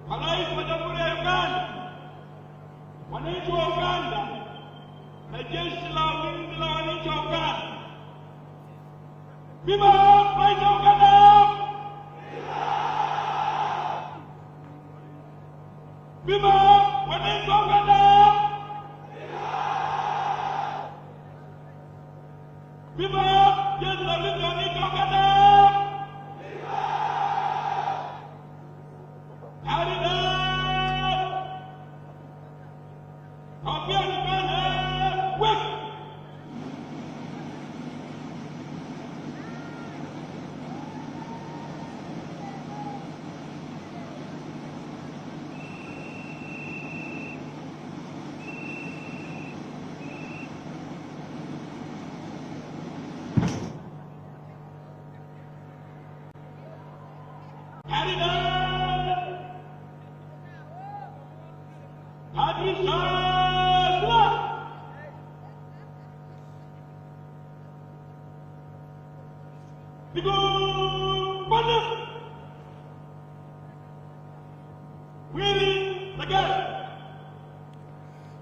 Rais wa Jamhuri ya Uganda, wananchi wa Uganda na jeshi la ulinzi la wananchi wa Uganda. Viva Rais wa Uganda! Viva wananchi wa Uganda! Viva jeshi la ulinzi la wananchi wa Uganda!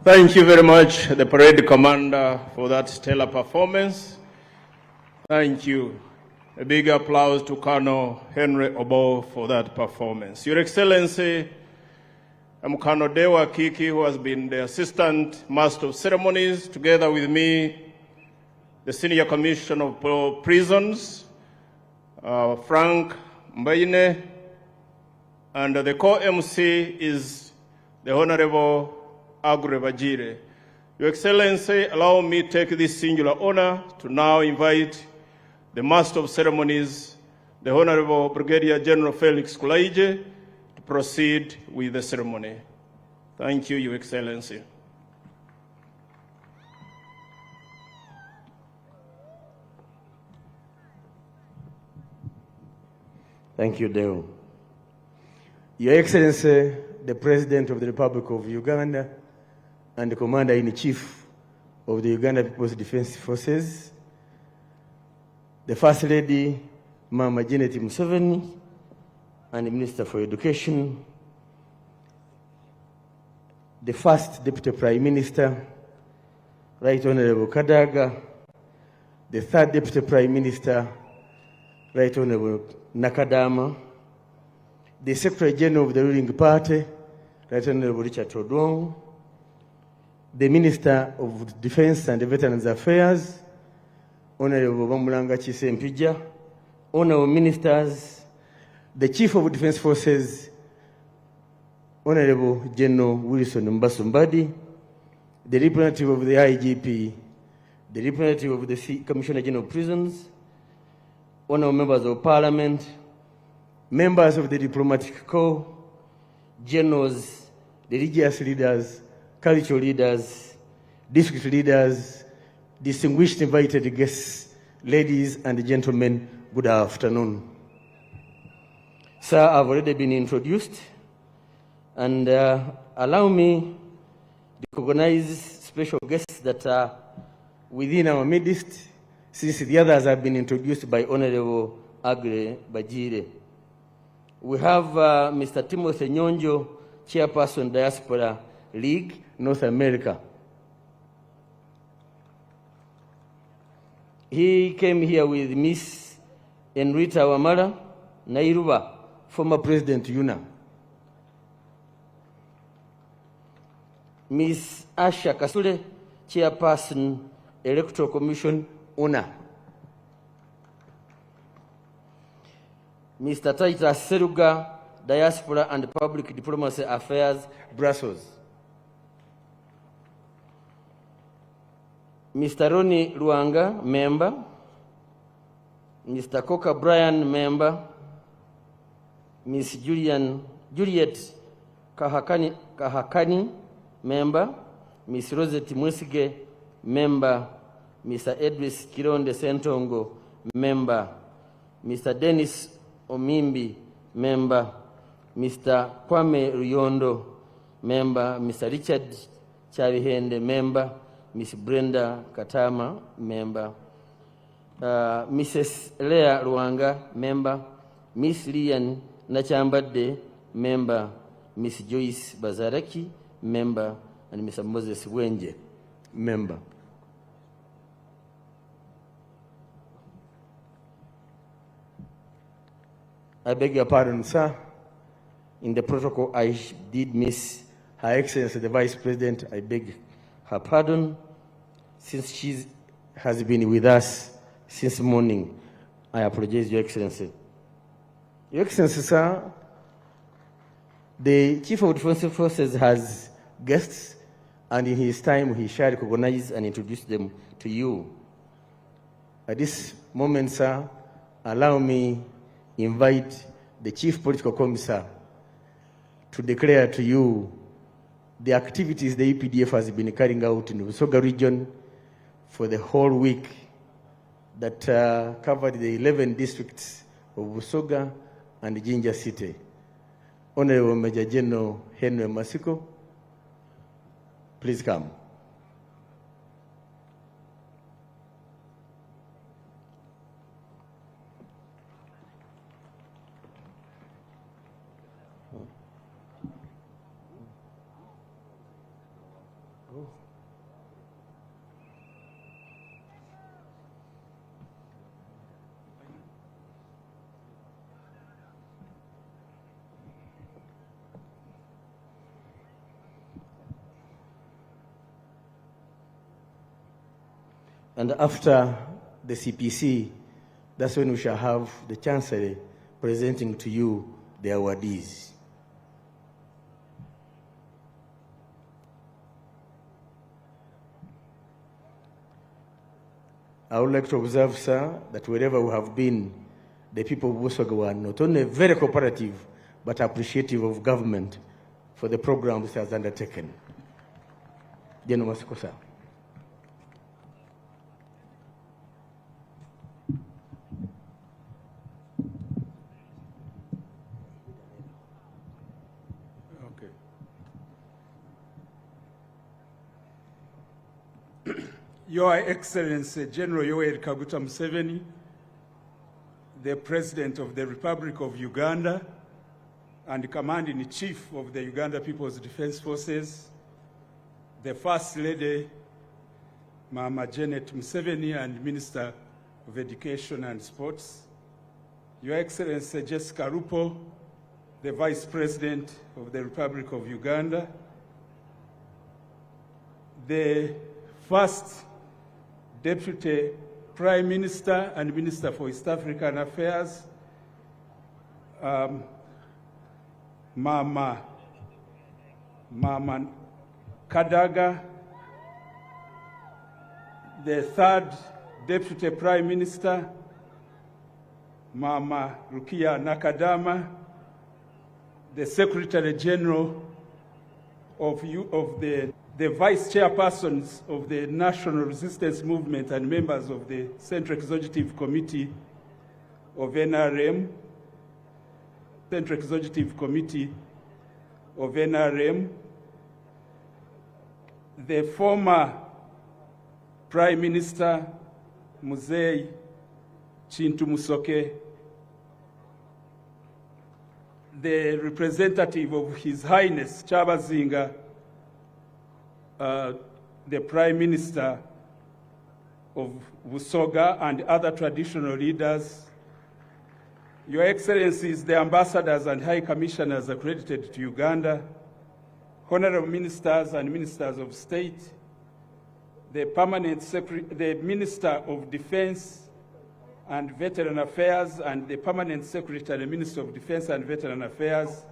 Thank you very much, the parade commander, for that stellar performance. Thank you. A big applause to Colonel Henry Obo for that performance. Your Excellency, I'm Colonel Dewa Kiki, who has been the Assistant Master of Ceremonies, together with me, the Senior Commissioner of Prisons, Frank Mbaine, and the co-MC is the Honorable Agure Bajire. Your Excellency, allow me to take this singular honor to now invite the Master of Ceremonies, the Honorable Brigadier General Felix Kulaije, to proceed with the ceremony. Thank you, Your Excellency. Thank you, Deo. Your Excellency, the President of the Republic of Uganda and the Commander-in-Chief of the Uganda People's Defense Forces, the First Lady, Mama Janet Museveni, and the Minister for Education, the First Deputy Prime Minister, Right Honorable Kadaga, the Third Deputy Prime Minister, Right Honorable Nakadama, the Secretary General of the ruling party, Right Honorable Richard Odwong, the Minister of Defense and Veterans Affairs, Honorable Bamulanga Chisempija, Honorable Ministers, the Chief of Defense Forces, Honorable General Wilson Mbasumbadi, the representative of the IGP, the representative of the Commissioner General of Prisons, honorable members of Parliament, members of the diplomatic corps, generals, the religious leaders, cultural leaders, district leaders, distinguished invited guests, ladies and gentlemen, good afternoon. Sir, I've already been introduced, and allow me to recognize special guests that are within our midst, since the others have been introduced by Honorable Agre Bajire. We have Mr. Timothy Nyonjo, Chairperson, Diaspora League, North America. He came here with Miss Enrita Wamala Nairuba, former President UNA. Miss Asha Kasule, Chairperson, Electoral Commission, UNA. Mr. Titus Seruga, Diaspora and Public Diplomacy Affairs, Brussels. Mr. Ronnie Luanga, member. Mr. Coca Brian, member. Miss Juliet Kahakani, member. Miss Rosette Musige, member. Mr. Edris Kironde Sentongo, member. Mr. Dennis Omimbi, member. Mr. Kwame Ruyondo, member. Mr. Richard Chavihende, member. Miss Brenda Katama, member. Mrs. Lea Ruanga, member. Miss Lian Nachambade, member. Miss Joyce Bazaraki, member. And Mr. Moses Wenje, member. I beg your pardon, sir. In the protocol, I did miss Her Excellency the Vice President. I beg her pardon. Since she has been with us since morning, I apologize, Your Excellency. Your Excellency, sir, the Chief of Defense Forces has guests, and in his time, he shall recognize and introduce them to you. At this moment, sir, allow me invite the Chief Political Commissar to declare to you the activities the UPDF has been carrying out in the Busoga region for the whole week that covered the 11 districts of Busoga and Jinja City. Honorable Major General Henry Masiko, please come. And after the CPC, that's when we shall have the Chancellor presenting to you the awardees. I would like to observe, sir, that wherever we have been, the people of Busoga were not only very cooperative, but appreciative of government for the programs it has undertaken. General Masiko, sir. Your Excellency General Yoweri Kaguta Museveni, the President of the Republic of Uganda and Commander-in-Chief of the Uganda People's Defense Forces, the First Lady, Mama Janet Museveni, and Minister of Education and Sports, Your Excellency Jessica Rupo, the Vice President of the Republic of Uganda, the First Deputy Prime Minister and Minister for East African Affairs, Mama Kadaga, the Third Deputy Prime Minister, Mama Rukia Nakadama, the Secretary General of the Vice Chairpersons of the National Resistance Movement and members of the Central Executive Committee of NRM, Central Executive Committee of NRM, the former Prime Minister Muzei Chintu Musoke, the representative of His Highness Chabazinga, the Prime Minister of Busoga, and other traditional leaders, Your Excellencies, the ambassadors and high commissioners accredited to Uganda, honorable ministers and ministers of state, the the Minister of Defense and Veteran Affairs, and the Permanent Secretary, Minister of Defense and Veteran Affairs,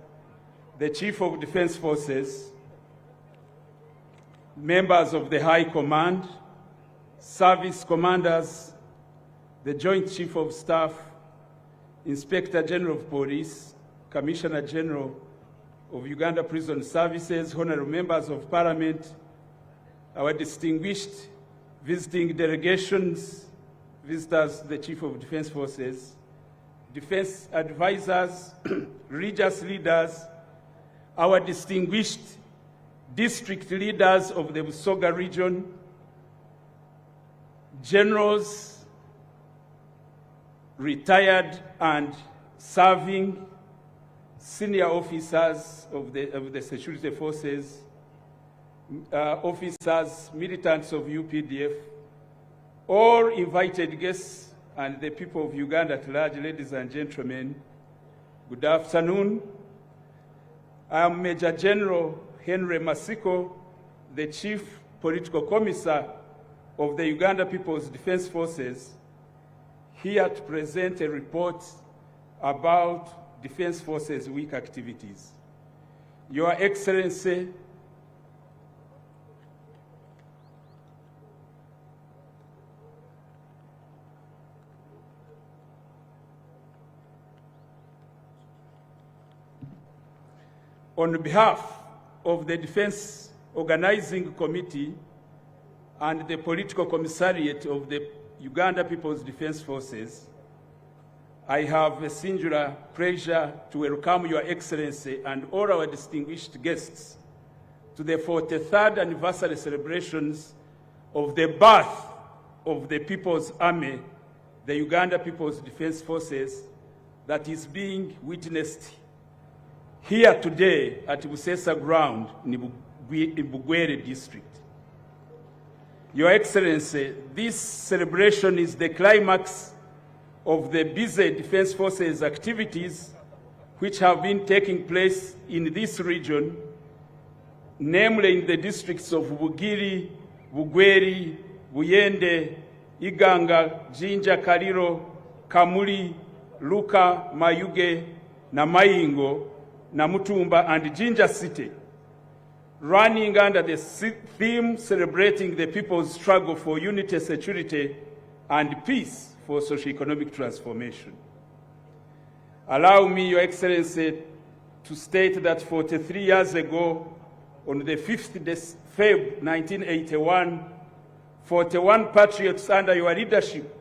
the Chief of Defense Forces, members of the High Command, service commanders, the Joint Chief of Staff, Inspector General of Police, Commissioner General of Uganda Prison Services, honorable members of Parliament, our distinguished visiting delegations, visitors, the Chief of Defense Forces, defense advisors, religious leaders, our distinguished district leaders of the Busoga region, generals, retired and serving, senior officers of the security forces, officers, militants of UPDF, all invited guests, and the people of Uganda at large, ladies and gentlemen, good afternoon. I am Major General Henry Masiko, the Chief Political Commissar of the Uganda People's Defense Forces, here to present a report about Defense Forces Week activities. Your Excellency, on behalf of the Defense Organizing Committee and the Political Commissariat of the Uganda People's Defense Forces, I have a singular pleasure to welcome Your Excellency and all our distinguished guests to the 43rd anniversary celebrations of the birth of the People's Army, the Uganda People's Defense Forces, that is being witnessed here today at Busesa Ground in Bugweri district. Your Excellency, this celebration is the climax of the busy Defense Forces activities which have been taking place in this region, namely in the districts of Bugweri, Bugweri, Buyende, Iganga, Jinja, Kaliro, Kamuli, Luka, Mayuge, Namayingo, Namutumba, and Jinja City, running under the theme celebrating the people's struggle for unity, security, and peace for socio-economic transformation. Allow me, Your Excellency, to state that 43 years ago, on the 5th February 1981, 41 patriots under your leadership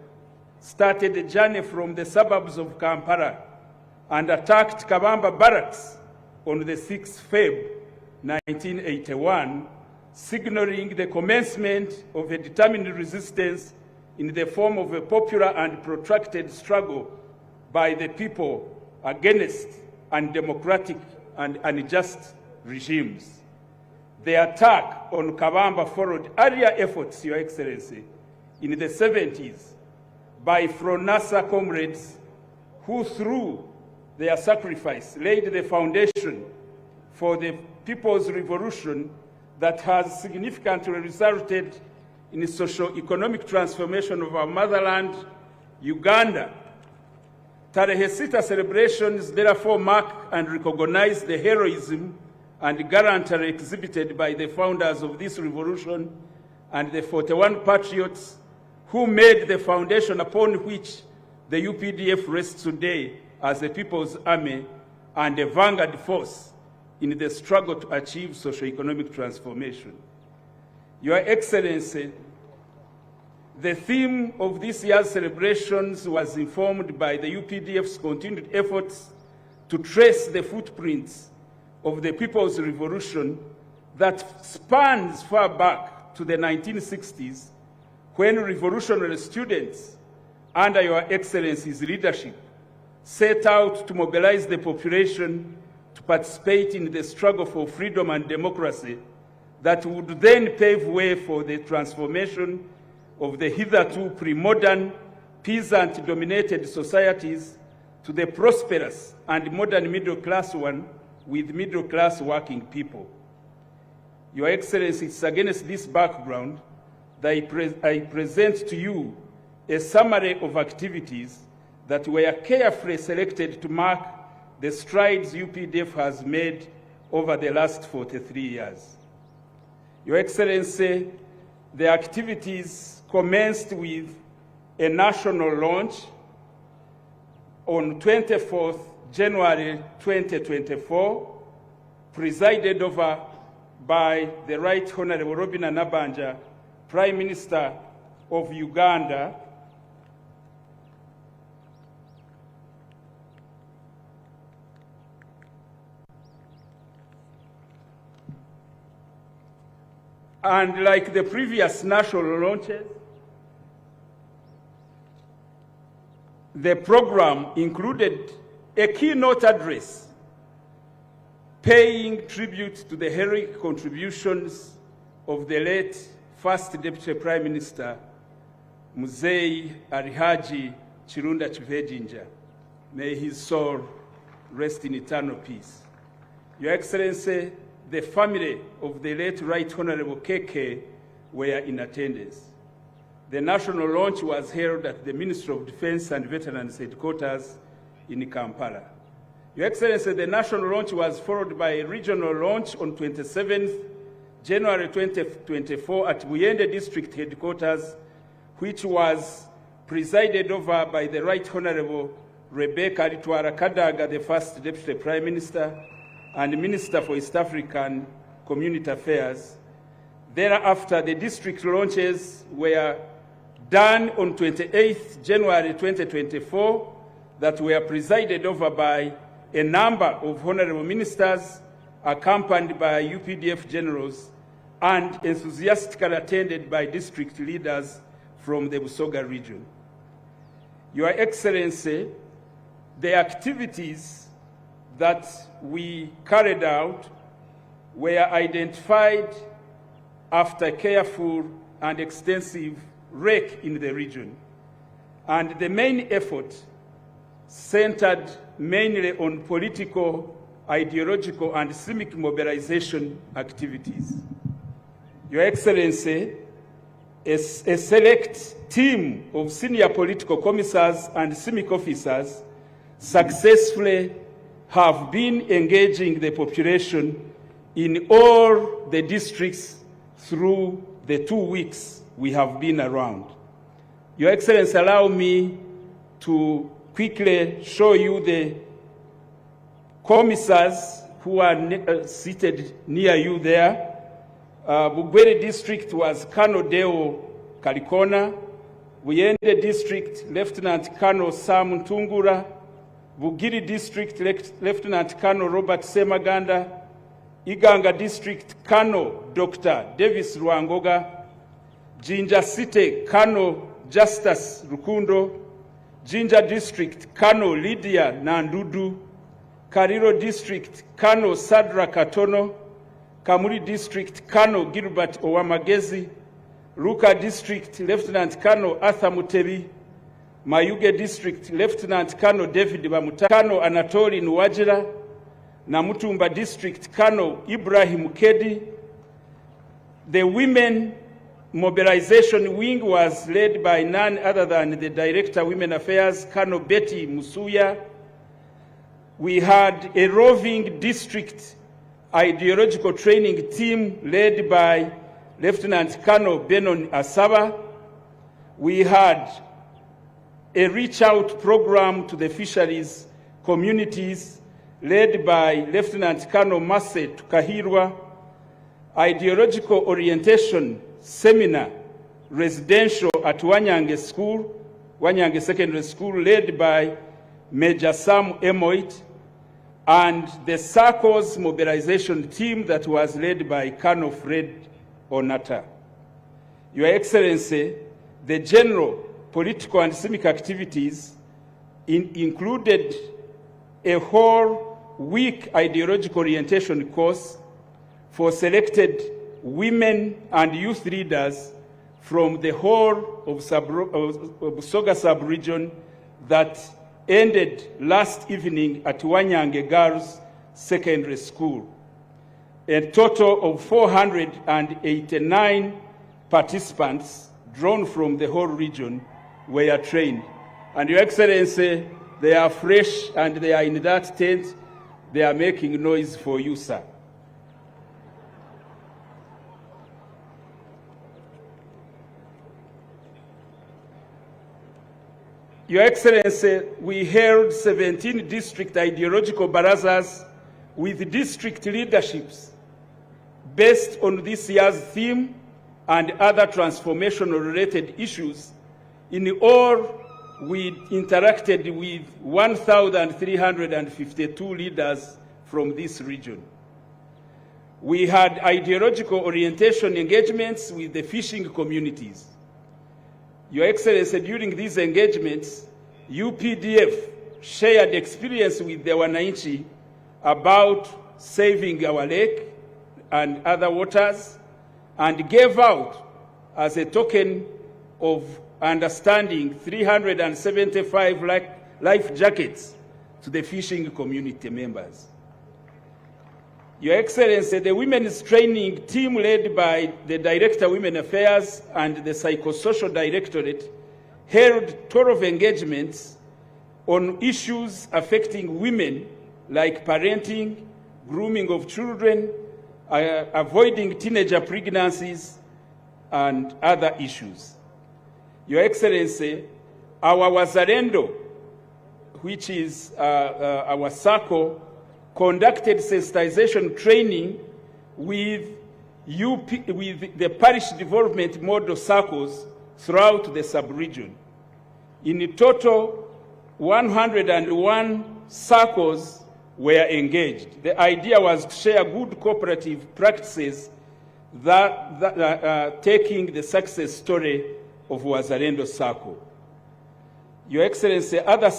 started a journey from the suburbs of Kampala and attacked Kabamba Barracks on the 6th February 1981, signaling the commencement of a determined resistance in the form of a popular and protracted struggle by the people against undemocratic and unjust regimes. The attack on Kabamba followed earlier efforts, Your Excellency, in the 70s by Fronasa comrades who, through their sacrifice, laid the foundation for the people's revolution that has significantly resulted in the socio-economic transformation of our motherland, Uganda. Tarehe Sita celebrations therefore mark and recognize the heroism and gallantry exhibited by the founders of this revolution and the 41 patriots who made the foundation upon which the UPDF rests today as a people's army and a vanguard force in the struggle to achieve socio-economic transformation. Your Excellency, the theme of this year's celebrations was informed by the UPDF's continued efforts to trace the footprints of the People's Revolution that spans far back to the 1960s, when revolutionary students, under Your Excellency's leadership, set out to mobilize the population to participate in the struggle for freedom and democracy that would then pave way for the transformation of the hitherto pre-modern, peasant-dominated societies to the prosperous and modern middle-class one with middle-class working people. Your Excellency, it's against this background that I present to you a summary of activities that were carefully selected to mark the strides UPDF has made over the last 43 years. Your Excellency, the activities commenced with a national launch on 24th January 2024, presided over by the Right Honorable Robina Nabanja, Prime Minister of Uganda, and like the previous national launches, the program included a keynote address paying tribute to the heroic contributions of the late First Deputy Prime Minister, Museveni Alhaji Chirunda Chivejinja. May his soul rest in eternal peace. Your Excellency, the family of the late Right Honorable KK were in attendance. The national launch was held at the Ministry of Defense and Veterans Headquarters in Kampala. Your Excellency, the national launch was followed by a regional launch on 27th January 2024 at Buyende District Headquarters, which was presided over by the Right Honorable Rebecca Litwara Kadaga, the First Deputy Prime Minister and Minister for East African Community Affairs. Thereafter, the district launches were done on 28th January 2024 that were presided over by a number of honorable ministers accompanied by UPDF generals and enthusiastically attended by district leaders from the Busoga region. Your Excellency, the activities that we carried out were identified after careful and extensive wreck in the region. And the main effort centered mainly on political, ideological, and civic mobilization activities. Your Excellency, a select team of senior political commissars and civic officers successfully have been engaging the population in all the districts through the 2 weeks we have been around. Your Excellency, allow me to quickly show you the commissars who are seated near you there. Bugweri district was Colonel Deo Kalikona. Buyende district, Lieutenant Colonel Sam Tungura. Bugiri district, Lieutenant Colonel Robert Semaganda. Iganga district, Colonel Dr. Davis Rwangoga. Jinja City, Colonel Justus Rukundo. Jinja district, Colonel Lydia Nandudu. Kariro district, Colonel Sadra Katono. Kamuri district, Colonel Gilbert Owamagezi. Luka district, Lieutenant Colonel Arthur Mutebi. Mayuge district, Lieutenant Colonel David Bamuta. Colonel Anatoli Nwajira. Namutumba district, Colonel Ibrahim Kedi. The women mobilization wing was led by none other than the Director of Women Affairs, Colonel Betty Musuya. We had a roving district ideological training team led by Lieutenant Colonel Benon Asaba. We had a reach-out program to the fisheries communities led by Lieutenant Colonel Mase Tukahirwa. Ideological orientation seminar residential at Wanyange School, Wanyange Secondary School, led by Major Sam Emoit, and the SACCO's mobilization team that was led by Colonel Fred Onata. Your Excellency, the general political and civic activities included a whole week ideological orientation course for selected women and youth leaders from the whole of Busoga sub-region that ended last evening at Wanyange Girls Secondary School. A total of 489 participants drawn from the whole region were trained. And Your Excellency, they are fresh and they are in that tent. They are making noise for you, sir. Your Excellency, we held 17 district ideological barazas with district leaderships based on this year's theme and other transformational-related issues. In all, we interacted with 1,352 leaders from this region. We had ideological orientation engagements with the fishing communities. Your Excellency, during these engagements, UPDF shared experience with the Wananchi about saving our lake and other waters, and gave out, as a token of understanding, 375 life jackets to the fishing community members. Your Excellency, the Women's Training Team led by the Director of Women Affairs and the Psychosocial Directorate held 12 engagements on issues affecting women like parenting, grooming of children, avoiding teenager pregnancies, and other issues. Your Excellency, our Wazalendo, which is our SACCO, conducted sensitization training with the parish development model SACCOs throughout the sub-region. In total, 101 SACCOs were engaged. The idea was to share good cooperative practices that taking the success story of Wazalendo SACCO. Your Excellency, other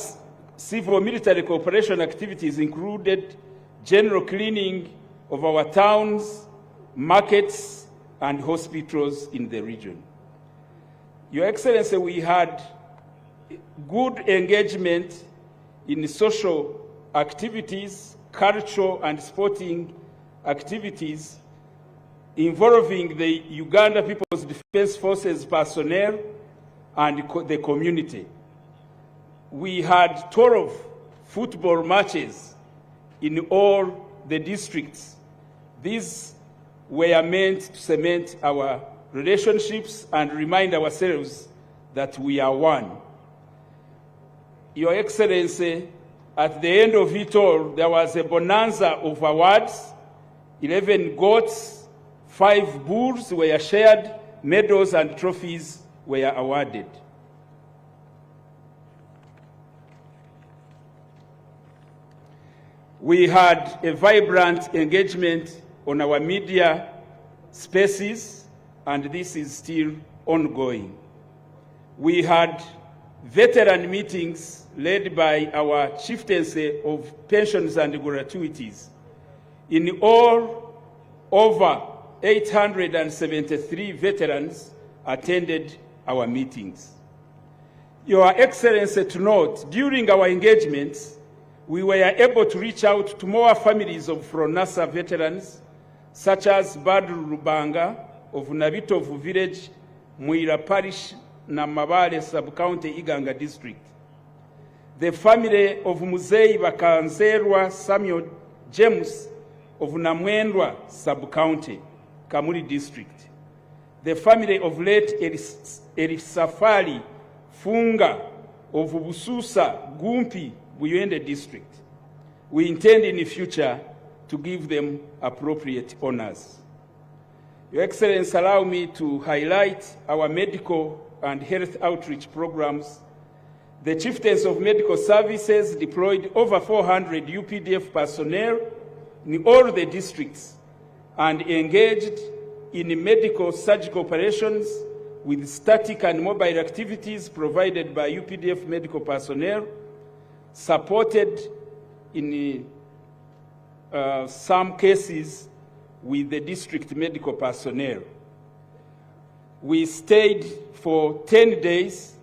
civil-military cooperation activities included general cleaning of our towns, markets, and hospitals in the region. Your Excellency, we had good engagement in social activities, cultural and sporting activities involving the Uganda People's Defense Forces personnel and the community. We had 12 football matches in all the districts. These were meant to cement our relationships and remind ourselves that we are one. Your Excellency, at the end of it all, there was a bonanza of awards. 11 goats, 5 bulls were shared, medals and trophies were awarded. We had a vibrant engagement on our media spaces, and this is still ongoing. We had veteran meetings led by our chieftaincy of pensions and gratuities. In all, over 873 veterans attended our meetings. Your Excellency, to note, during our engagements, we were able to reach out to more families of Fronasa veterans, such as Badru Rubanga of Nabitovu Village, Muira Parish, Namabale Sub-County, Iganga District. The family of Musei Bakanzerwa Samuel James of Namwendwa Sub-County, Kamuli District. The family of late Elisafari Funga of Bususa Gumpi, Buyende District. We intend in the future to give them appropriate honors. Your Excellency, allow me to highlight our medical and health outreach programs. The Chieftains of Medical Services deployed over 400 UPDF personnel in all the districts and engaged in medical surgical operations with static and mobile activities provided by UPDF medical personnel, supported in some cases with the district medical personnel. We stayed for 10 days,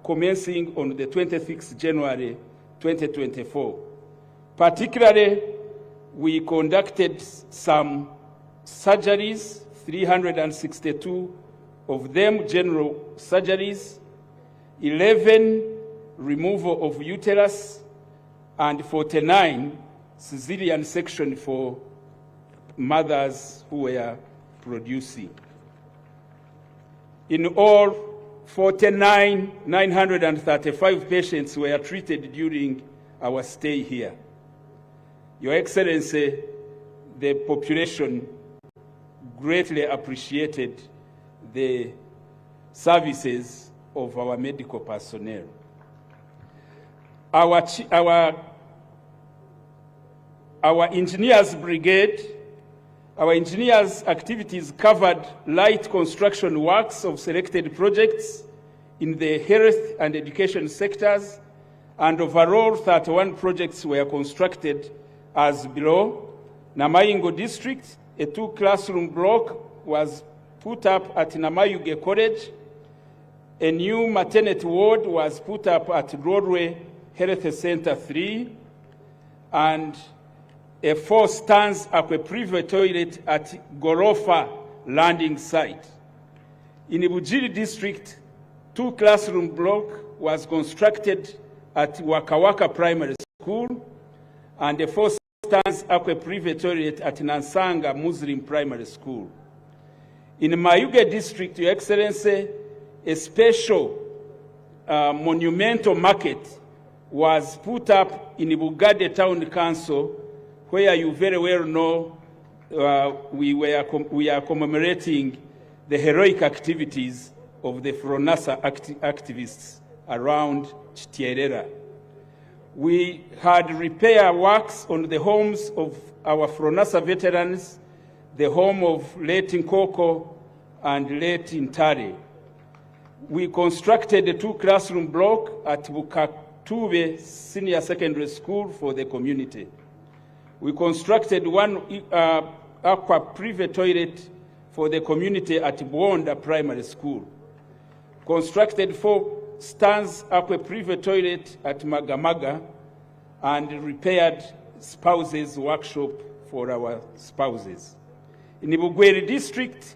commencing on the 26th January 2024. Particularly, we conducted some surgeries, 362 of them general surgeries, 11 removal of uterus, and 49 cesarean section for mothers who were producing. In all, 935 patients were treated during our stay here. Your Excellency, the population greatly appreciated the services of our medical personnel. Our engineers brigade, our engineers' activities covered light construction works of selected projects in the health and education sectors, and overall 31 projects were constructed as below. Namayingo District, a 2-classroom block was put up at Namayuge College. A new maternity ward was put up at Broadway Health Center 3, and a 4-stands aqua-private toilet at Gorofa landing site. In Ibujiri District, 2-classroom block was constructed at Waka Waka Primary School, and a 4-stands aqua-private toilet at Nansanga Muslim Primary School. In Mayuge District, Your Excellency, a special monumental market was put up in Bugweri Town Council, where you very well know we are commemorating the heroic activities of the Fronasa activists around Chitierera. We had repair works on the homes of our Fronasa veterans, the home of late Nkoko and late Tarehe. We constructed a 2-classroom block at Bukatube Senior Secondary School for the community. We constructed one aqua private toilet for the community at Bwonda Primary School. constructed 4 stands aqua private toilet at Magamaga, and repaired spouses workshop for our spouses. In the Bugweri district,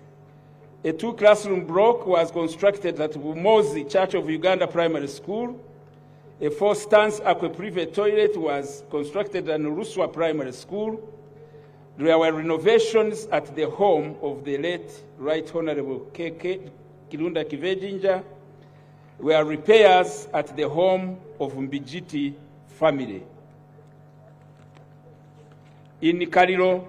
a 2-classroom block was constructed at Bumozi Church of Uganda Primary School. A 4-stands aqua private toilet was constructed at Ruswa Primary School. There were renovations at the home of the late Right Honorable K.K. Kirunda Kivejinja. There were repairs at the home of Mbijiti family. In Kariro,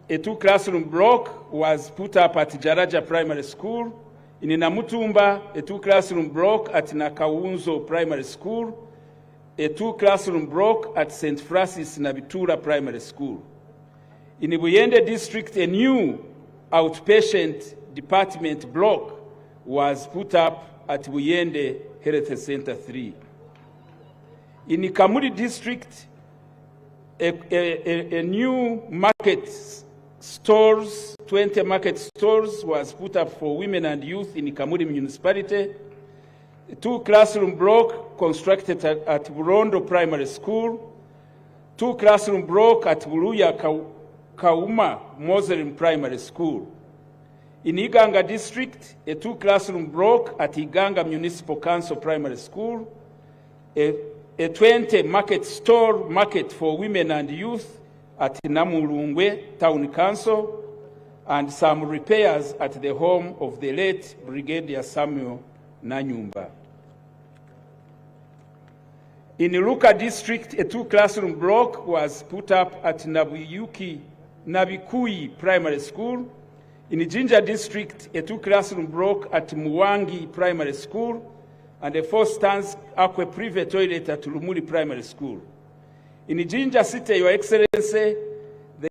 a 2-classroom block was put up at Jaraja Primary School. In Namutumba, a 2-classroom block at Nakawunzo Primary School. A 2-classroom block at St. Francis Nabitura Primary School. In Buyende district, a new outpatient department block was put up at Buyende Health Center 3. In Kamuri district, a new market stores, 20 market stores was put up for women and youth in Kamuri municipality. A 2-classroom block constructed at Burondo Primary School. 2-classroom block at Buluya Kauma Moslem Primary School. In Iganga district, a 2-classroom block at Iganga Municipal Council Primary School. A 20 market store market for women and youth at Namulungwe Town Council, and some repairs at the home of the late Brigadier Samuel Nanyumba. In Iluka district, a 2-classroom block was put up at Nabikui Primary School. In Jinja district, a 2-classroom block at Muwangi Primary School, and a 4-stands aqua private toilet at Lumuli Primary School. In Jinja City, Your Excellency, the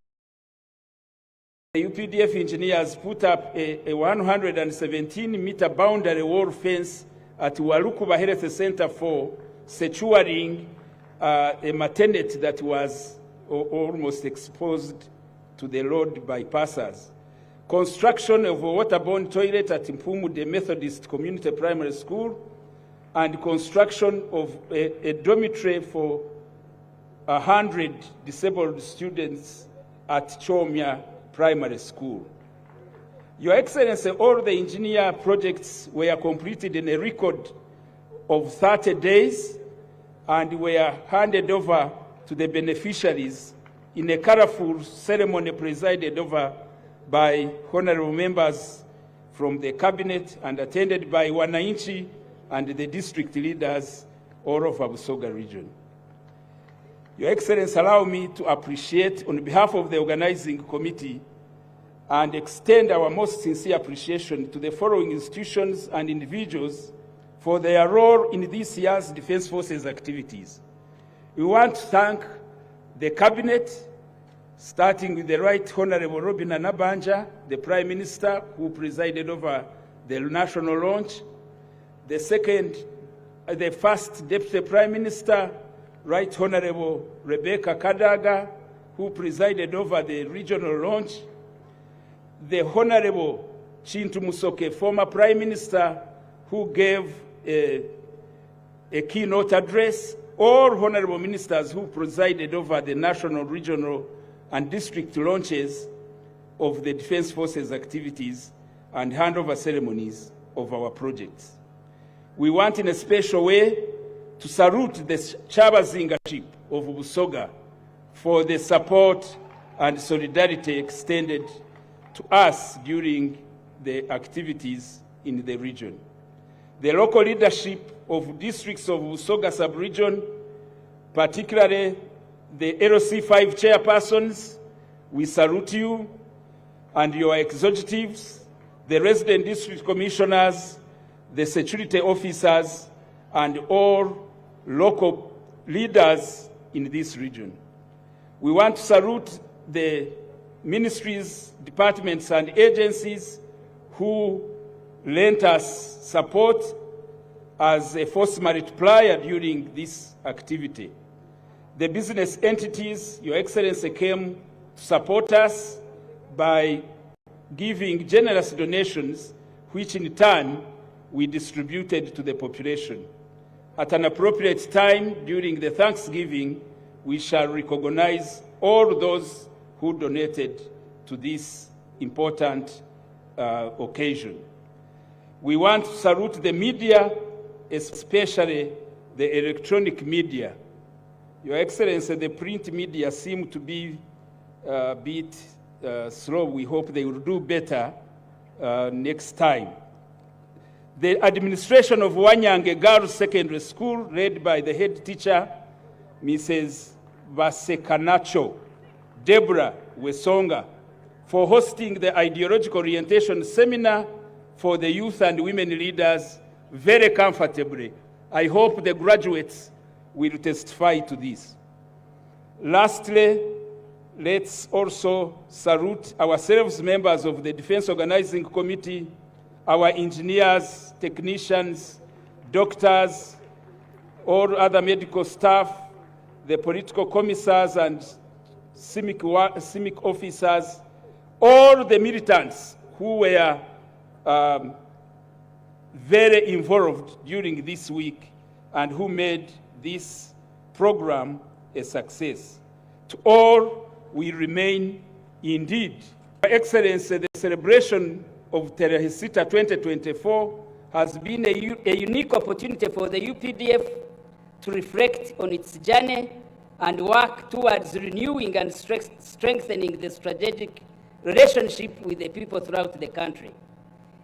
UPDF engineers put up a 117-meter boundary wall fence at Walukuba Health Center for securing a maternity that was almost exposed to the road bypassers. Construction of a waterborne toilet at Mpumu the Methodist Community Primary School, and construction of a dormitory for 100 disabled students at Chomia Primary School. Your Excellency, all the engineer projects were completed in a record of 30 days and were handed over to the beneficiaries in a colorful ceremony presided over by honorable members from the cabinet and attended by Wananchi and the district leaders all over Busoga region. Your Excellency, allow me to appreciate on behalf of the organizing committee and extend our most sincere appreciation to the following institutions and individuals for their role in this year's Defense Forces activities. We want to thank the cabinet, starting with the Right Honorable Robin Anabanja, the Prime Minister, who presided over the national launch. The first Deputy Prime Minister, Right Honorable Rebecca Kadaga, who presided over the regional launch. The Honorable Chintu Musoke, former Prime Minister, who gave a keynote address. All honorable ministers who presided over the national, regional, and district launches of the Defense Forces activities and handover ceremonies of our projects. We want in a special way to salute the Chabazinga-ship of Busoga for the support and solidarity extended to us during the activities in the region. The local leadership of districts of Busoga sub-region, particularly the LC5 chairpersons, we salute you and your executives, the resident district commissioners, the security officers, and all local leaders in this region. We want to salute the ministries, departments, and agencies who lent us support as a force multiplier during this activity. The business entities, Your Excellency, came to support us by giving generous donations, which in turn we distributed to the population. At an appropriate time during the Thanksgiving, we shall recognize all those who donated to this important occasion. We want to salute the media, especially the electronic media. Your Excellency, the print media seem to be a bit slow. We hope they will do better next time. The administration of Wanyange Girls Secondary School, led by the head teacher, Mrs. Vasekanacho Deborah Wesonga, for hosting the ideological orientation seminar for the youth and women leaders very comfortably. I hope the graduates will testify to this. Lastly, let's also salute ourselves, members of the Defense Organizing Committee, our engineers, technicians, doctors, all other medical staff, the political commissars and civic officers, all the militants who were very involved during this week and who made this program a success. To all, we remain indeed. Your Excellency, the celebration of Tarehe Sita 2024 has been a unique opportunity for the UPDF to reflect on its journey and work towards renewing and strengthening the strategic relationship with the people throughout the country.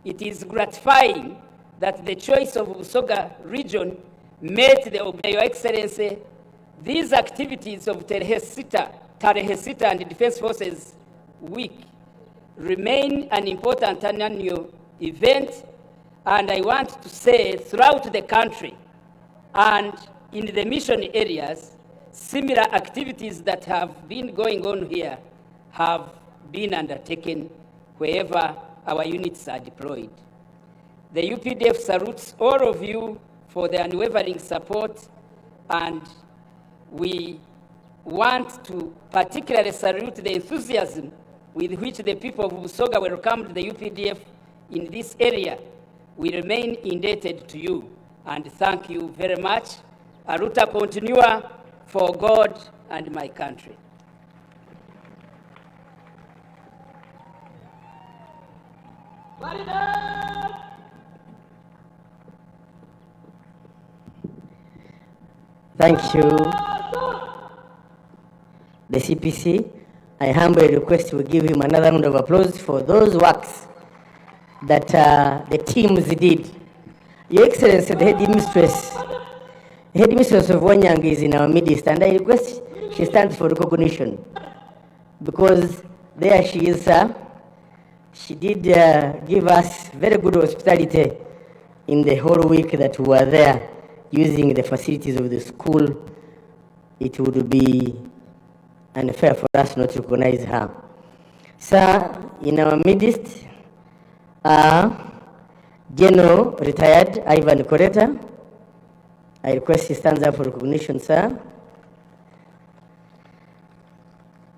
It is gratifying that the choice of Busoga region met the of Your Excellency. These activities of Tarehe Sita and Defense Forces Week remain an important annual event, and I want to say throughout the country and in the mission areas, similar activities that have been going on here have been undertaken wherever our units are deployed. The UPDF salutes all of you for the unwavering support, and we want to particularly salute the enthusiasm with which the people of Busoga welcomed the UPDF in this area. We remain indebted to you, and thank you very much. Aruta continua for God and my country. Thank you, the CPC. I humbly request we give him another round of applause for those works that the teams did. Your Excellency, the headmistress of Wanyange is in our midst, and I request she stands for recognition, because there she is, sir. She did give us very good hospitality in the whole week that we were there using the facilities of the school. It would be unfair for us not to recognize her. Sir, in our midst, General Retired Ivan Koreta. I request he stands up for recognition, sir.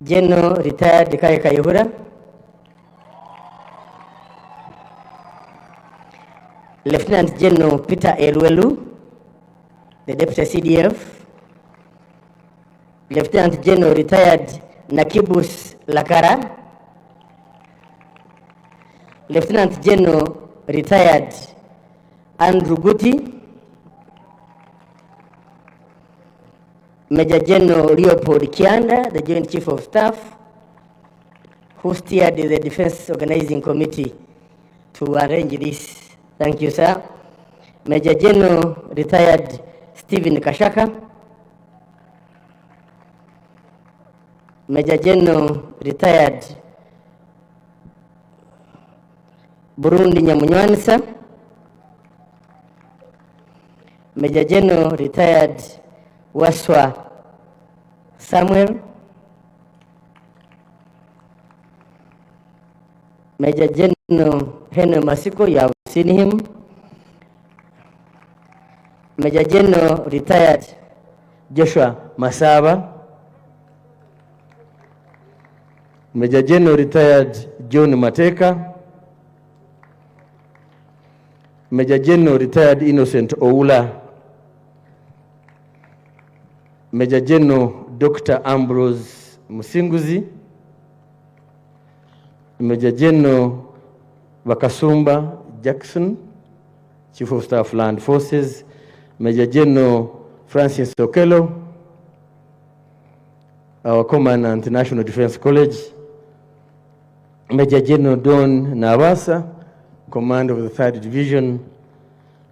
General Retired Kaya Kayuhura. Lieutenant General Peter Elwelu, the Deputy CDF. Lieutenant General Retired Nakibus Lakara. Lieutenant General Retired Andrew Guti. Major General Leopold Kianda, the Joint Chief of Staff, who steered the Defense Organizing Committee to arrange this. Thank you, sir. Major General Retired Stephen Kashaka. Major General Retired Burundi Nyamunywanisa. Major General Retired Waswa Samuel. Major General Henry Masiko, you have seen him. Major General Retired Joshua Masaba. Major General Retired John Mateka. Major General Retired Innocent Oula, Major General Dr. Ambrose Musinguzi, Major General Bakasumba Jackson, Chief of Staff Land Forces, Major General Francis Okello, our Commandant National Defense College, Major General Don Navasa, Commander of the 3rd Division,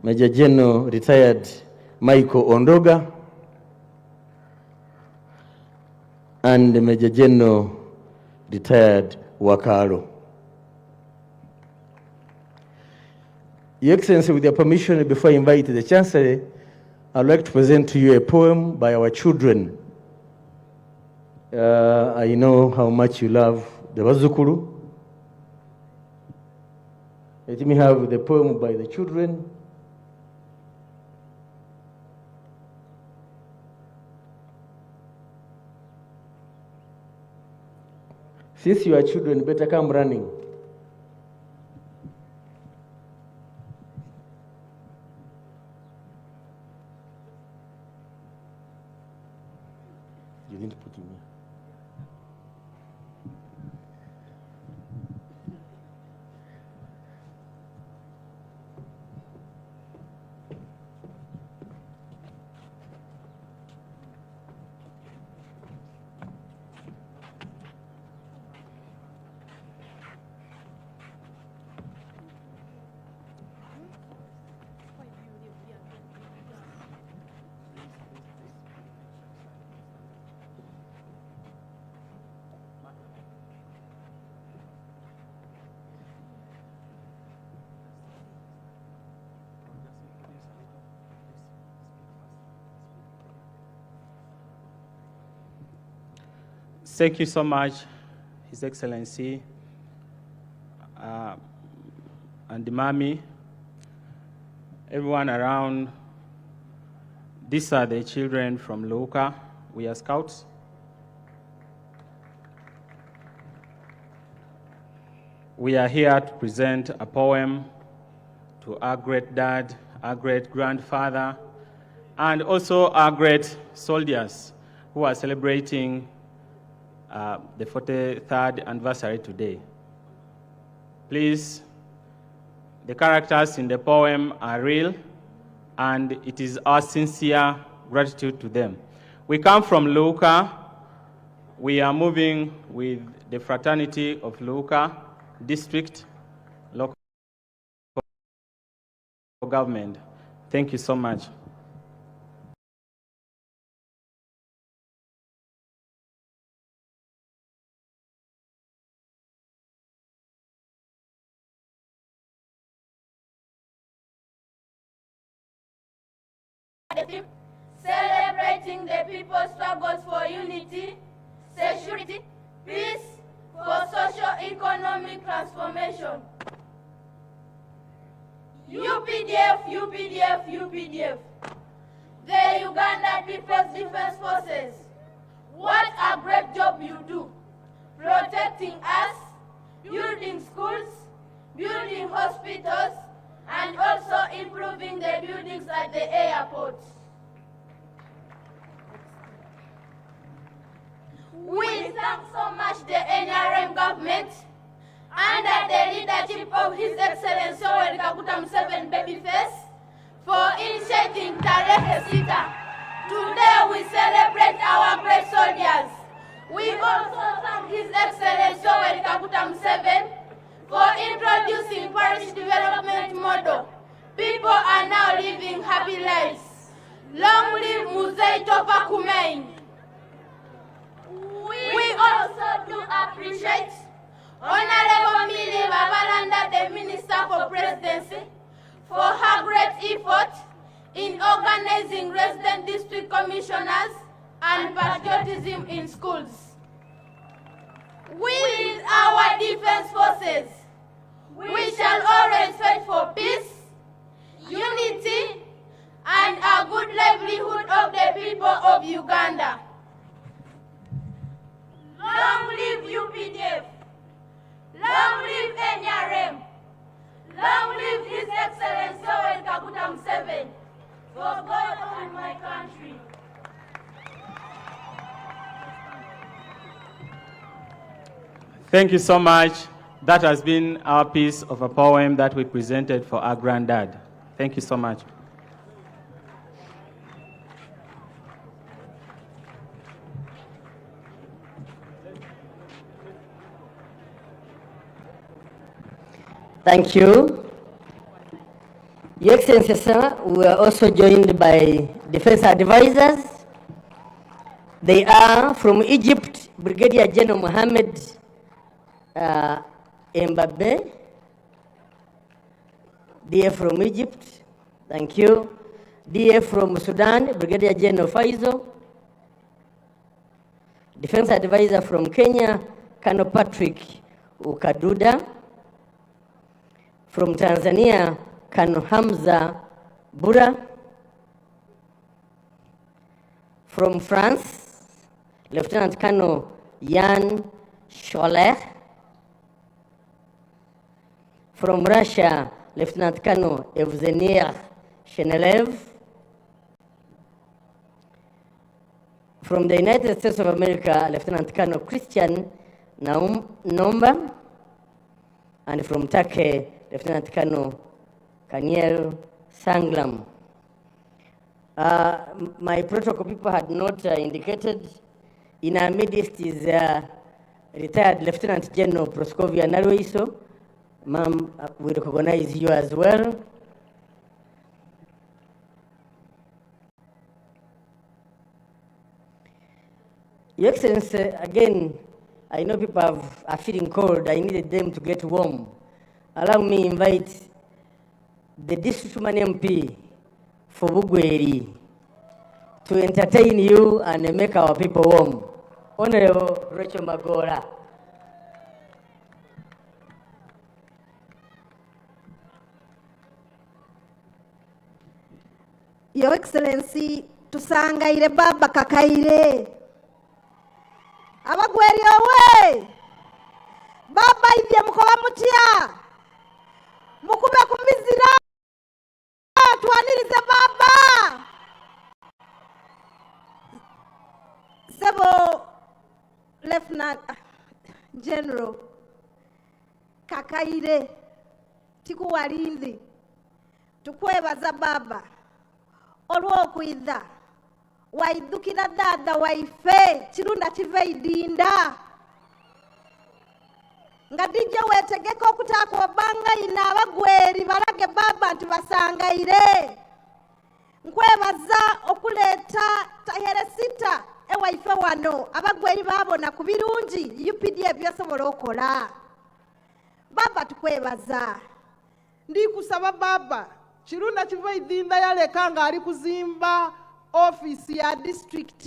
Major General Retired Michael Ondoga, and Major General Retired Wakaro. Your Excellency, with your permission, before I invite the Chancellor, I'd like to present to you a poem by our children. I know how much you love the Bazukuru. Let me have the poem by the children. Since you are children, better come running. You didn't put in here. Thank you so much, His Excellency, and the Mami, everyone around. These are the children from Luka. We are scouts. We are here to present a poem to our great dad, our great grandfather, and also our great soldiers who are celebrating the 43rd anniversary today. Please, the characters in the poem are real, and it is our sincere gratitude to them. We come from Luka. We are moving with the fraternity of Luka District Local Government. Thank you so much. Celebrating the people's struggles for unity, security, peace, for socio-economic transformation. UPDF, UPDF, UPDF. The Uganda People's Defense Forces. What a great job you do. Protecting us, building schools, building hospitals, and also improving the buildings at the airport. We thank so much the NRM government under the leadership of His Excellency Museveni Babyface for initiating Tarehe Sita. Today we celebrate our great soldiers. We also thank His Excellency Museveni for introducing parish development model. People are now living happy lives. Long live Museveni Kumei. We also do appreciate Honorable Millie Babalanda, the Minister for Presidency, for her great effort in organizing resident district commissioners and patriotism in schools. With our defense forces, we shall always fight for peace, unity, and a good livelihood of the people of Uganda. Long live UPDF. Long live NRM. Long live His Excellency Thank you so much. That has been our piece of a poem that we presented for our granddad. Thank you so much. Thank you. Your Excellency, sir, we are also joined by defense advisors. They are from Egypt, Brigadier General Mohammed Mbabe, DF from Egypt, thank you. DF from Sudan, Brigadier General Faizo. Defense advisor from Kenya, Colonel Patrick Ukaduda. From Tanzania, Colonel Hamza Bura. From France, Lieutenant Colonel Yan Scholler. From Russia, Lieutenant Colonel Evzenier Shenelev. From the United States of America, Lieutenant Colonel Christian Nomba. And from Turkey, Lieutenant Colonel Kaniel Sanglam. My protocol people had not indicated. In our midst is retired Lieutenant General Proscovia Naruiso. Ma'am, we recognize you as well. Your Excellency, again, I know people are feeling cold. I needed them to get warm. Allow me invite the districtman MP for Bugweri to entertain you and make our people warm. Honorable Rachel Magora. Your Excellency, tusangaire baba kakaire. Abagweri owe. Baba ivye mukoba mutia. Mukube kumizira. Tuanirize baba. Sebo Lieutenant General Kakaire tikuwalinzi tukwebaza baba olw'okwidha waidukira dada waife kirunda kive idinda nga dijja wetegeka okutaaka obangayina abagweri balage baba nti basangaire nkwebaza okuleeta Tarehe Sita ewaife wano abagweri babona ku birungi UPDF byasobola okola baba tukwebaza ndikusaba baba kirunda kiva idinda yaleka nga ali kuzimba ofisi ya district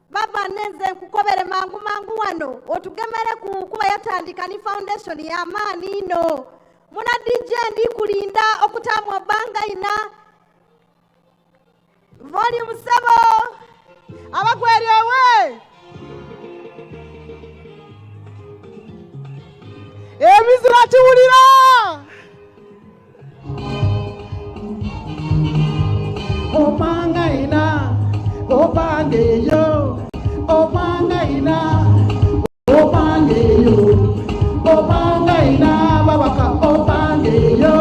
baba nenze nkukobere mangu wano otugemere kuba yatandika ni foundation ya maani ino muna DJ ndi kulinda okutamwa bangayina volume 7 abagweri owe emizira kiwulira opangaina opangeyo opangaina opangeyo opangaina babaka opangeyo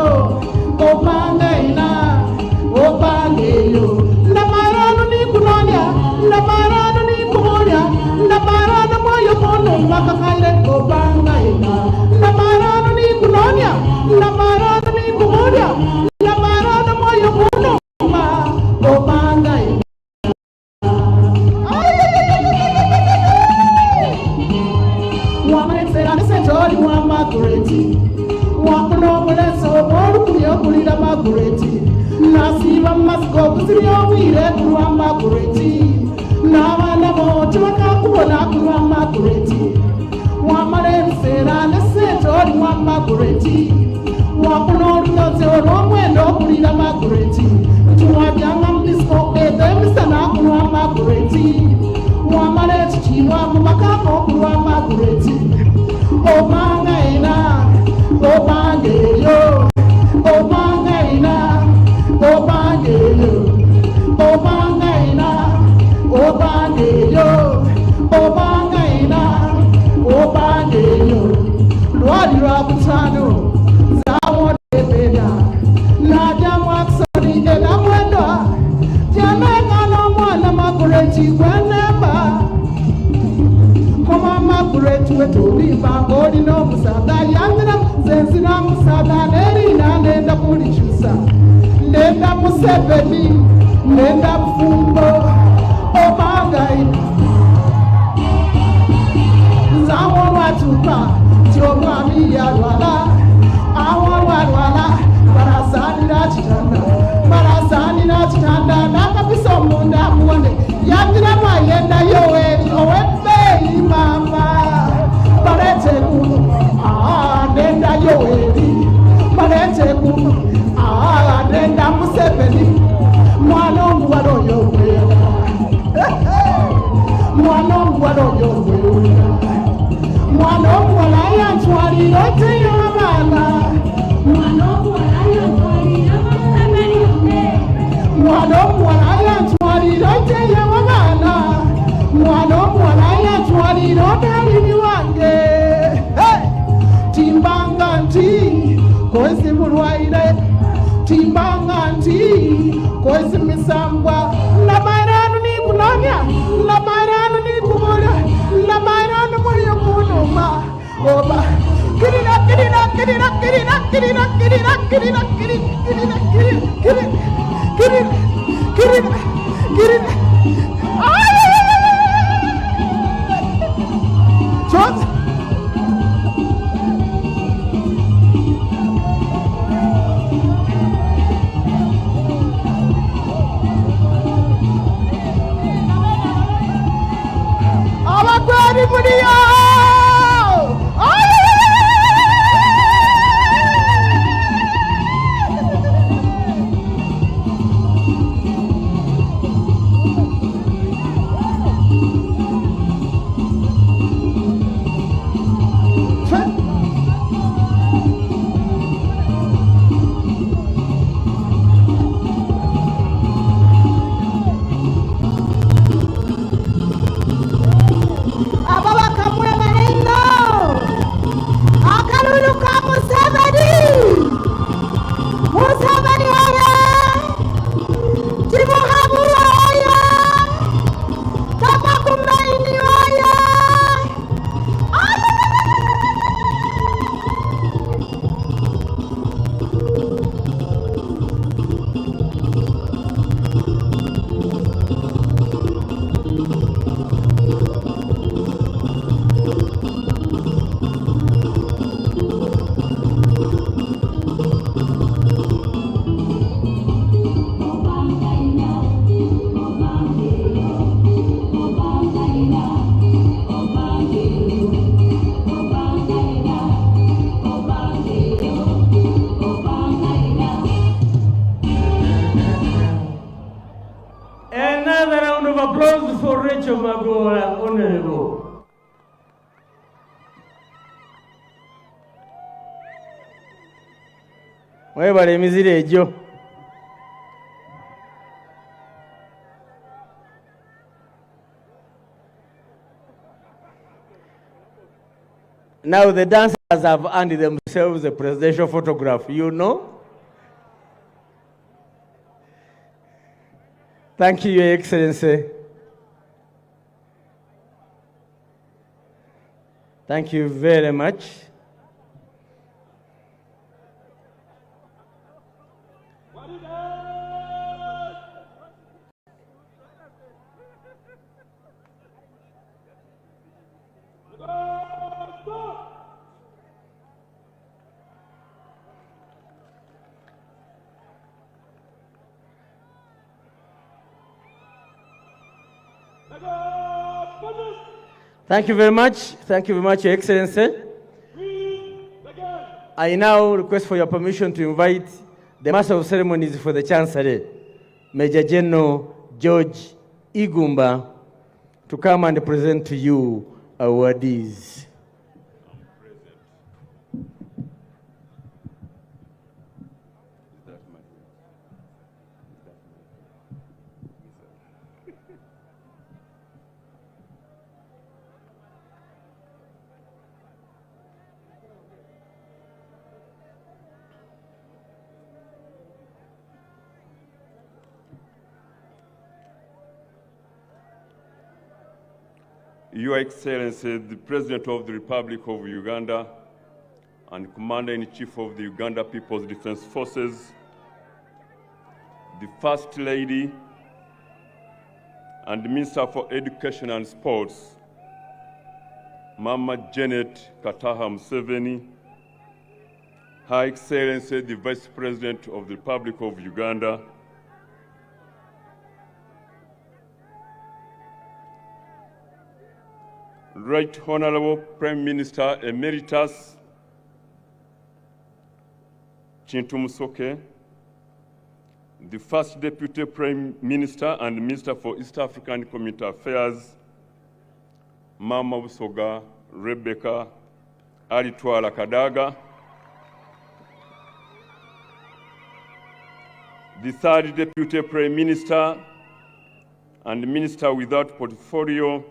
opangaina opangeyo namarano ni kunonya namarano ni kumonya namarano moyo mono makakaire opangaina namarano ni kunonya namarano ni kumonya namarano moyo mono opangaina wamesera nisentori wa magreti wakunomuleso olukulyo kulira magreti nasiba masiko kuziryo wire kulwa magreti n'abana boti bakakubona kulwa magreti wamalemsera nisentori wa magreti wakunolunoze olw'omwendo okulira magreti ntiwabyanga mudisiko ezemisana kulwa magreti wamala ekikirwa mu makako okulwa magreti opangaina opangeyo opangaina opangeyo opangaina opangeyo opangaina opangeyo Museveni nenda mfungo omangai zawo watuka tiomwami yalwala awo walwala barazani na chitanda nakabisa omunda akuwone yamira mwayenda yoweri owebbeyi mama balete kuno nenda yoweri balete kuno nenda Museveni mwana omuwala oyo wera mwana omuwala oyo wera mwana omuwala yantwalira oteyo abaana mwana omuwala yantwalira mwana omuwala yantwalira oteyo abaana mwana omuwala yantwalira odalini wange timbanga nti kozi bulwaire timbanga nti kozi misambwa labairanu nikunonya labairanu nikubula labairanu muriyo kunuma oba kirina kirina kirina kirina kirina kirina kirina kirina kirina kirina kirina kirina Just Bugweri Mudio! Mwebale emizire egyo. Now the dancers have earned themselves a presidential photograph, you know? Thank you, Your Excellency. Thank you very much. Thank you very much. Thank you very much, Your Excellency. I now request for your permission to invite the Master of Ceremonies for the Chancellor, Major General George Igumba, to come and present to you awardees. Your Excellency, the President of the Republic of Uganda and Commander-in-Chief of the Uganda People's Defense Forces, the First Lady and Minister for Education and Sports, Mama Janet Kataha Museveni, Her Excellency the Vice President of the Republic of Uganda, Right Honorable Prime Minister Emeritus Chintu Musoke, the First Deputy Prime Minister and Minister for East African Community Affairs, Mama Busoga Rebecca Alitwala Kadaga, the Third Deputy Prime Minister and Minister without portfolio,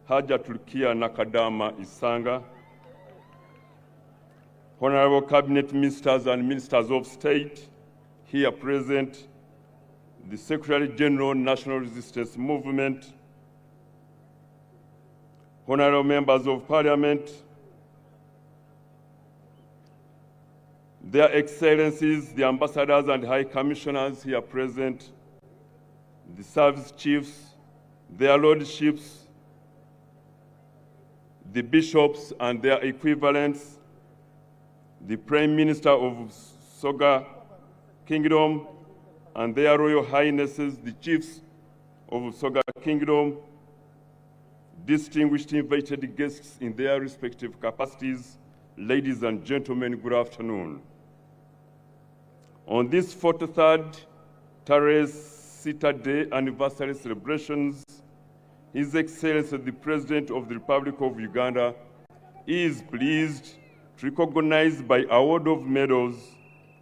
Hajatulkia Nakadama Isanga, Honorable Cabinet Ministers and Ministers of State, here present, the Secretary General, National Resistance Movement, Honorable Members of Parliament, Their Excellencies, the Ambassadors and High Commissioners here present, the Service Chiefs, their Lordships, the Bishops and their equivalents, the Prime Minister of Soga Kingdom and their Royal Highnesses, the Chiefs of Soga Kingdom, distinguished invited guests in their respective capacities, ladies and gentlemen, good afternoon. On this 43rd Tarehe Sita Day anniversary celebrations, His Excellency the President of the Republic of Uganda is pleased to recognize by award of medals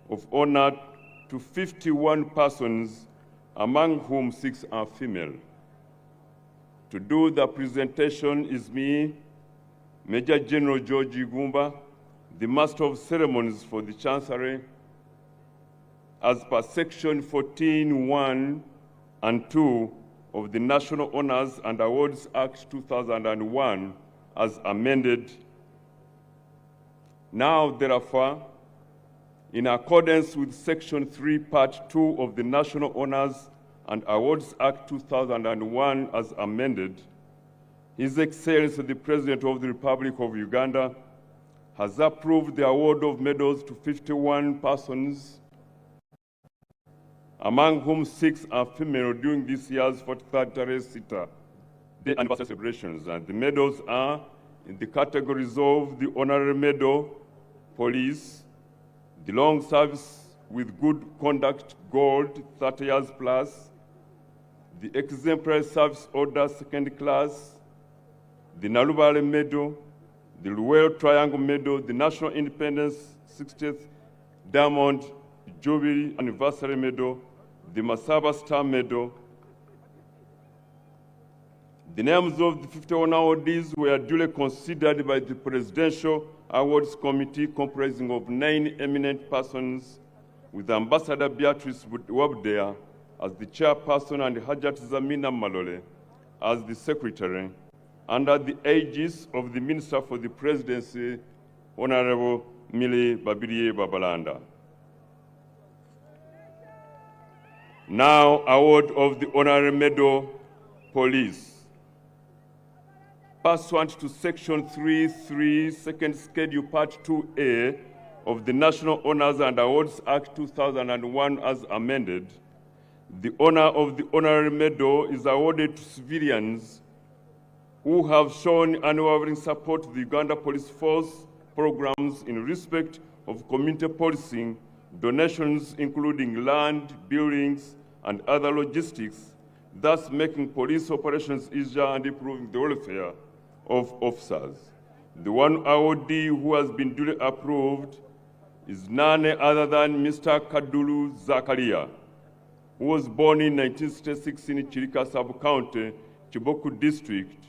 of honor to 51 persons, among whom 6 are female. To do the presentation is me, Major General George Igumba, the Master of Ceremonies for the Chancellery, as per Section 14(1) and 2 of the National Honors and Awards Act 2001 as amended. Now, therefore, in accordance with Section 3, Part 2 of the National Honors and Awards Act 2001 as amended, His Excellency the President of the Republic of Uganda has approved the award of medals to 51 persons, among whom 6 are female, during this year's 43rd Tarehe Sita Day anniversary celebrations. And the medals are in the categories of the Honorary Medal, Police, the Long Service with Good Conduct, Gold, 30 years plus, the Exemplary Service Order, 2nd class, the Nalubale Medal, the Royal Triangle Medal, the National Independence 60th Diamond Jubilee Anniversary Medal, the Masaba Star Medal. The names of the 51 awardees were duly considered by the Presidential Awards Committee, comprising of 9 eminent persons, with Ambassador Beatrice Wabdea as the chairperson and Hajat Zamina Malole as the secretary, under the aegis of the Minister for the Presidency, Honorable Mili Babirie Babalanda. Now, award of the Honorary Medal, Police. Pursuant to Section 3(3), Second Schedule, Part 2A of the National Honors and Awards Act 2001 as amended, the honor of the Honorary Medal is awarded to civilians who have shown unwavering support to the Uganda Police Force programs in respect of community policing, donations including land, buildings, and other logistics, thus making police operations easier and improving the welfare of officers. The one awardee who has been duly approved is none other than Mr. Kadulu Zakaria, who was born in 1966 in Chirika Sub-County, Chiboku District.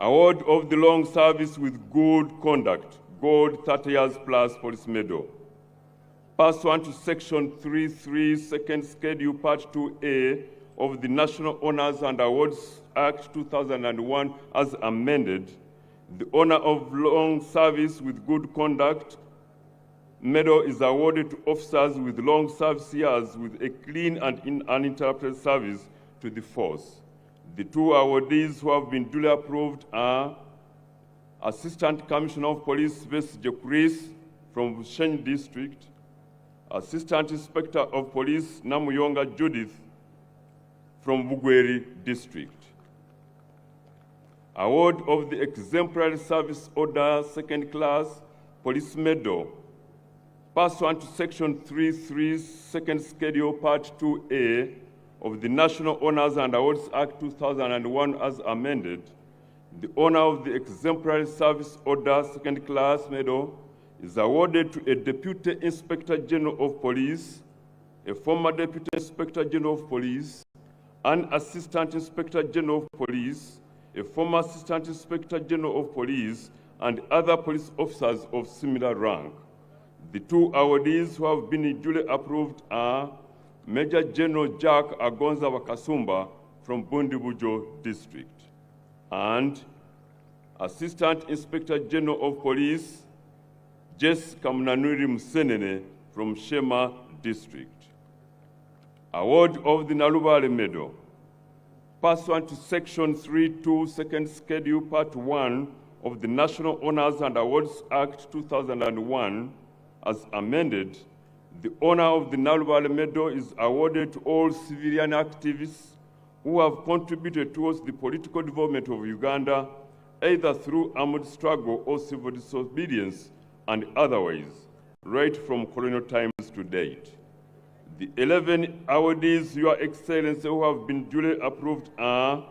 Award of the Long Service with Good Conduct, Gold 30 years plus Police Medal. Pursuant to Section 3(3), Second Schedule, Part 2A of the National Honors and Awards Act 2001 as amended, the honor of long service with good conduct medal is awarded to officers with long service years with a clean and uninterrupted service to the force. The two awardees who have been duly approved are Assistant Commissioner of Police Besije Chris from Bushenyi District, Assistant Inspector of Police Namuyonga Judith from Bugweri District. Award of the Exemplary Service Order Second Class Police Medal pursuant to Section 3.3, Second Schedule, Part 2A of the National Honors and Awards Act 2001 as amended, the honor of the Exemplary Service Order Second Class Medal is awarded to a Deputy Inspector General of Police, a former Deputy Inspector General of Police, an Assistant Inspector General of Police, a former Assistant Inspector General of Police, and other police officers of similar rank. The two awardees who have been duly approved are Major General Jack Agonza Wakasumba from Bundibujo District and Assistant Inspector General of Police Jess Kamnanuri Musenene from Shema District. Award of the Nalubale Medal pursuant to Section 3.2, Second Schedule, Part 1 of the National Honors and Awards Act 2001 as amended, the honor of the Nalubale Medal is awarded to all civilian activists who have contributed towards the political development of Uganda, either through armed struggle or civil disobedience and otherwise, right from colonial times to date. The 11 awardees, Your Excellency, who have been duly approved are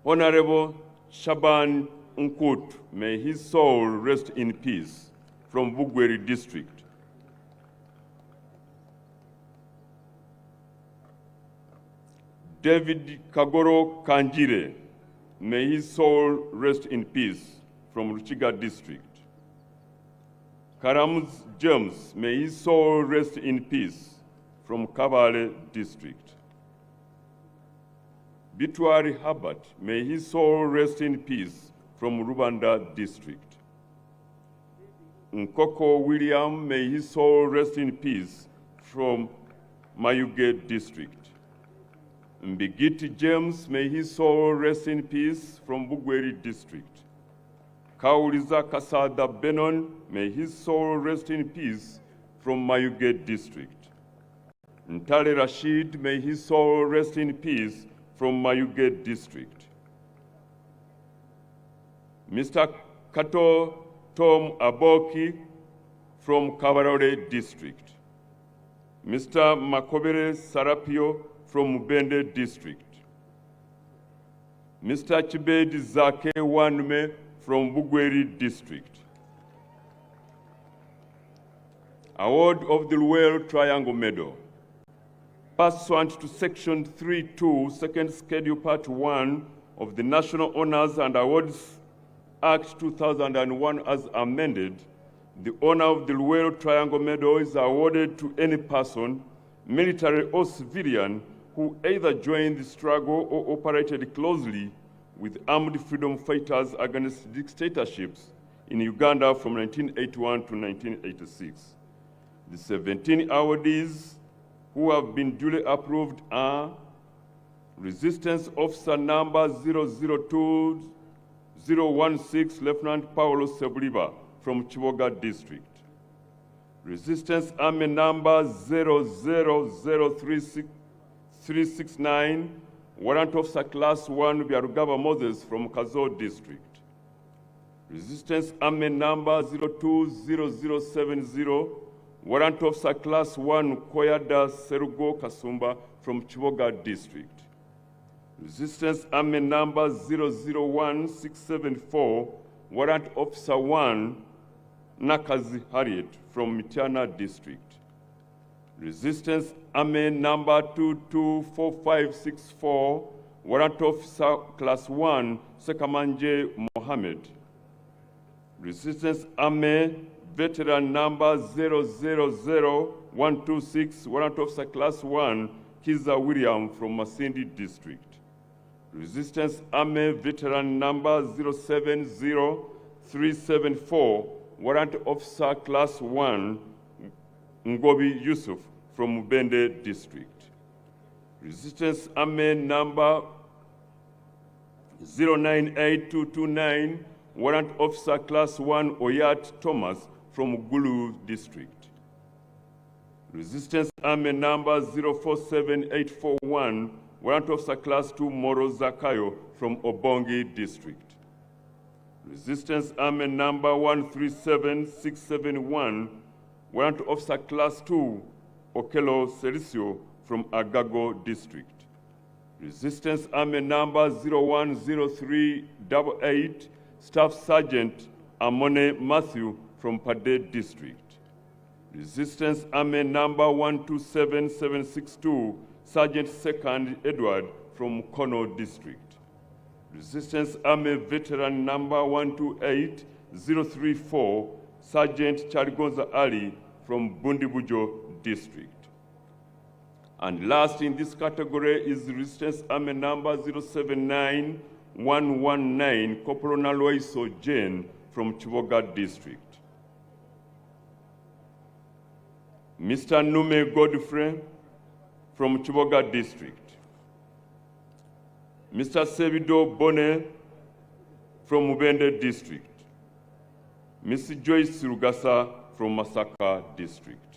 Honorable Shaban Nkut, may his soul rest in peace, from Bugweri District. David Kagoro Kanjire, may his soul rest in peace, from Ruchiga District. Karamuz James, may his soul rest in peace, from Kabale District. Bitwari Herbert, may his soul rest in peace, from Rubanda District. Nkoko William, may his soul rest in peace, from Mayuge District. Mbigiti James, may his soul rest in peace, from Bugweri District. Kauliza Kasada Benon, may his soul rest in peace, from Mayuge District. Ntale Rashid, may his soul rest in peace, from Mayuge District. Mr. Kato Tom Aboki from Kabarore District. Mr. Makobere Sarapio from Mubende District. Mr. Chibedi Zake Wanme from Bugweri District. Award of the Luel Triangle Medal pursuant to Section 3.2, Second Schedule, Part 1 of the National Honors and Awards Act 2001 as amended, the honor of the Luel Triangle Medal is awarded to any person, military or civilian, who either joined the struggle or operated closely with armed freedom fighters against dictatorships in Uganda from 1981 to 1986. The 17 awardees who have been duly approved are Resistance Officer Number 002016, Lieutenant Paulo Sebuliba from Chiboga District. Resistance Army Number 0003369, Warrant Officer Class 1 Byarugaba Moses from Kazo District. Resistance Army Number 020070, Warrant Officer Class 1 Koyada Serugo Kasumba from Chiboga District. Resistance Army Number 001674, Warrant Officer 1 Nakazi Harriet from Mityana District. Resistance Army Number 224564, Warrant Officer Class 1 Sekamanje Mohammed. Resistance Army Veteran Number 000126, Warrant Officer Class 1 Kiza William from Masindi District. Resistance Army Veteran Number 070374, Warrant Officer Class 1, Ngobi Yusuf from Mubende District. Resistance Army number 098229, Warrant Officer Class 1 Oyat Thomas from Gulu District. Resistance Army number 047841, Warrant Officer Class 2 Moro Zakayo from Obongi District. Resistance Army number 137671, Warrant Officer Class 2 Okelo Celicio from Agago District. Resistance Army number 010388, Staff Sergeant Amone Matthew from Pade District. Resistance Army number 127762, Sergeant Second Edward from Kono District. Resistance Army Veteran number 128034, Sergeant Charigonza Ali from Bundibujo District. And last in this category is Resistance Army number 079119, Corporal Naloiso Jane from Chivoga District. Mr. Nume Godfrey from Chivoga District. Mr. Sevido Bone from Mubende District. Ms. Joyce Rugasa from Masaka District.